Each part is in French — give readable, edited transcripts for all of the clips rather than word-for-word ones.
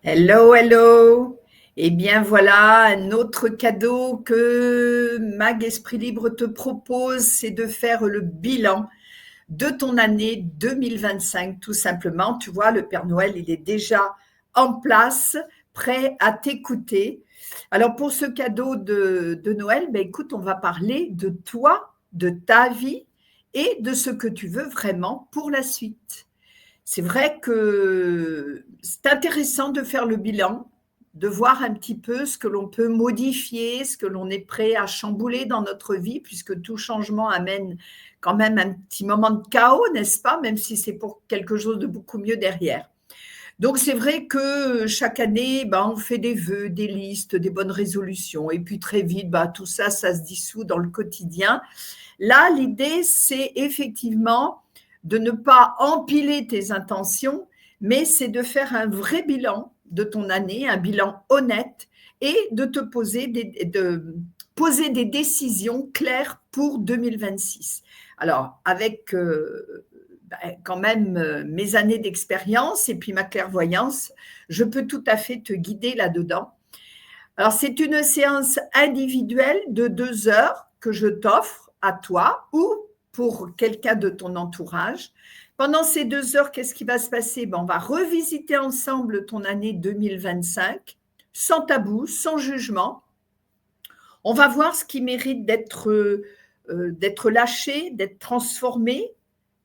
Hello, hello. Eh bien voilà, un autre cadeau que Mag Esprit Libre te propose, c'est de faire le bilan de ton année 2025, tout simplement. Tu vois, le Père Noël, il est déjà en place, prêt à t'écouter. Alors pour ce cadeau de Noël, ben écoute, on va parler de toi, de ta vie et de ce que tu veux vraiment pour la suite. C'est vrai que c'est intéressant de faire le bilan, de voir un petit peu ce que l'on peut modifier, ce que l'on est prêt à chambouler dans notre vie, puisque tout changement amène quand même un petit moment de chaos, n'est-ce pas? Même si c'est pour quelque chose de beaucoup mieux derrière. Donc c'est vrai que chaque année, ben, on fait des vœux, des listes, des bonnes résolutions, et puis très vite, ben, tout ça, ça se dissout dans le quotidien. Là, l'idée, c'est effectivement de ne pas empiler tes intentions, mais c'est de faire un vrai bilan de ton année, un bilan honnête, et de te poser des décisions claires pour 2026. Alors, avec quand même mes années d'expérience et puis ma clairvoyance, je peux tout à fait te guider là-dedans. Alors, c'est une séance individuelle de 2 heures que je t'offre à toi ou pour quelqu'un de ton entourage. Pendant ces 2 heures, qu'est-ce qui va se passer? Ben, on va revisiter ensemble ton année 2025, sans tabou, sans jugement. On va voir ce qui mérite d'être lâché, d'être transformé,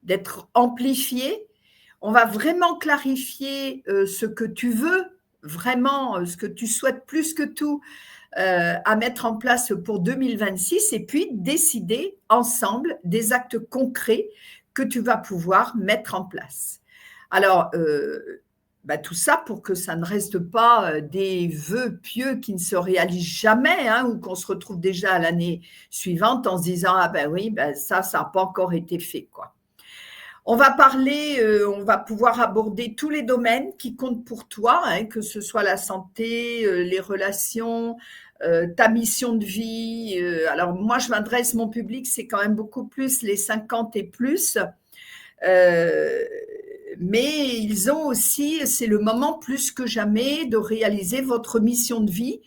d'être amplifié. On va vraiment clarifier ce que tu veux, vraiment ce que tu souhaites plus que tout à mettre en place pour 2026 et puis décider ensemble des actes concrets que tu vas pouvoir mettre en place. Alors, tout ça pour que ça ne reste pas des vœux pieux qui ne se réalisent jamais, hein, ou qu'on se retrouve déjà à l'année suivante en se disant ah ben oui, ben ça n'a pas encore été fait, quoi. On va parler, on va pouvoir aborder tous les domaines qui comptent pour toi, hein, que ce soit la santé, les relations, ta mission de vie. Alors moi, je m'adresse, mon public, c'est quand même beaucoup plus les 50 et plus. Euh, mais ils ont aussi, c'est le moment plus que jamais de réaliser votre mission de vie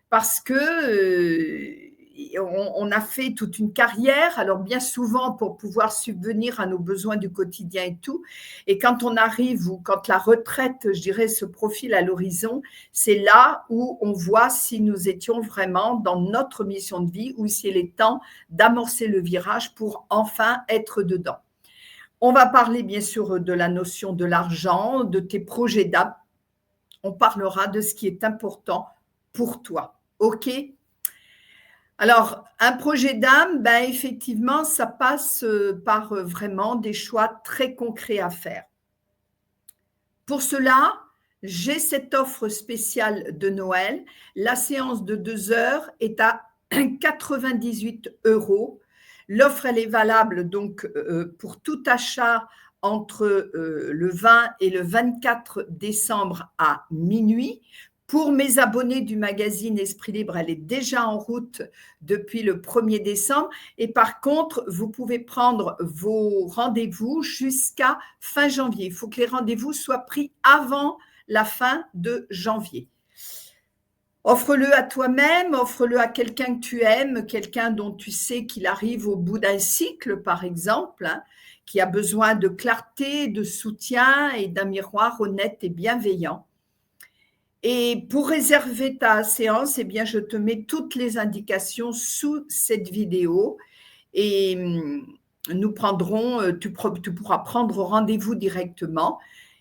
parce que on a fait toute une carrière, alors bien souvent pour pouvoir subvenir à nos besoins du quotidien et tout. Et quand on arrive ou quand la retraite, je dirais, se profile à l'horizon, c'est là où on voit si nous étions vraiment dans notre mission de vie ou s'il est temps d'amorcer le virage pour enfin être dedans. On va parler bien sûr de la notion de l'argent, de tes projets d'âme. On parlera de ce qui est important pour toi. OK? Alors, un projet d'âme, ben, effectivement, ça passe par vraiment des choix très concrets à faire. Pour cela, j'ai cette offre spéciale de Noël. La séance de 2 heures est à 98 €. L'offre, elle est valable donc pour tout achat entre le 20 et le 24 décembre à minuit. Pour mes abonnés du magazine Esprit Libre, elle est déjà en route depuis le 1er décembre. Et par contre, vous pouvez prendre vos rendez-vous jusqu'à fin janvier. Il faut que les rendez-vous soient pris avant la fin de janvier. Offre-le à toi-même, offre-le à quelqu'un que tu aimes, quelqu'un dont tu sais qu'il arrive au bout d'un cycle, par exemple, hein, qui a besoin de clarté, de soutien et d'un miroir honnête et bienveillant. Et pour réserver ta séance, eh bien, je te mets toutes les indications sous cette vidéo et nous prendrons, tu pourras prendre rendez-vous directement.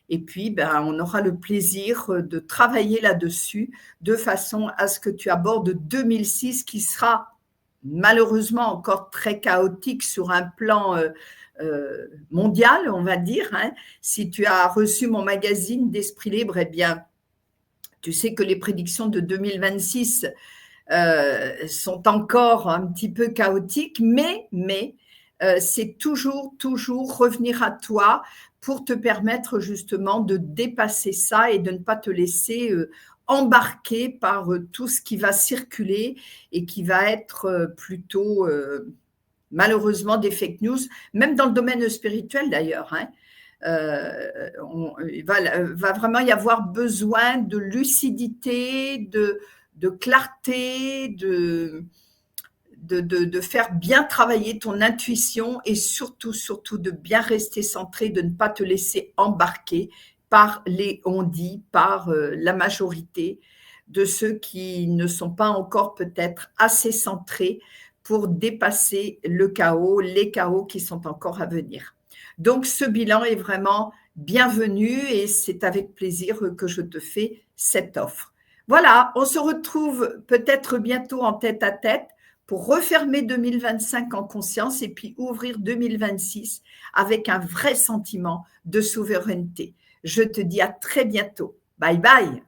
Et puis, ben, on aura le plaisir de travailler là-dessus de façon à ce que tu abordes 2006 qui sera malheureusement encore très chaotique sur un plan mondial, on va dire, hein. Si tu as reçu mon magazine d'Esprit Libre, eh bien, tu sais que les prédictions de 2026 sont encore un petit peu chaotiques, mais c'est toujours revenir à toi pour te permettre justement de dépasser ça et de ne pas te laisser embarquer par tout ce qui va circuler et qui va être plutôt malheureusement des fake news, même dans le domaine spirituel d'ailleurs, hein. Il va vraiment y avoir besoin de lucidité, de clarté, de faire bien travailler ton intuition et surtout, surtout de bien rester centré, de ne pas te laisser embarquer par les on-dit, par la majorité de ceux qui ne sont pas encore peut-être assez centrés pour dépasser le chaos, les chaos qui sont encore à venir. Donc ce bilan est vraiment bienvenu et c'est avec plaisir que je te fais cette offre. Voilà, on se retrouve peut-être bientôt en tête à tête pour refermer 2025 en conscience et puis ouvrir 2026 avec un vrai sentiment de souveraineté. Je te dis à très bientôt. Bye bye.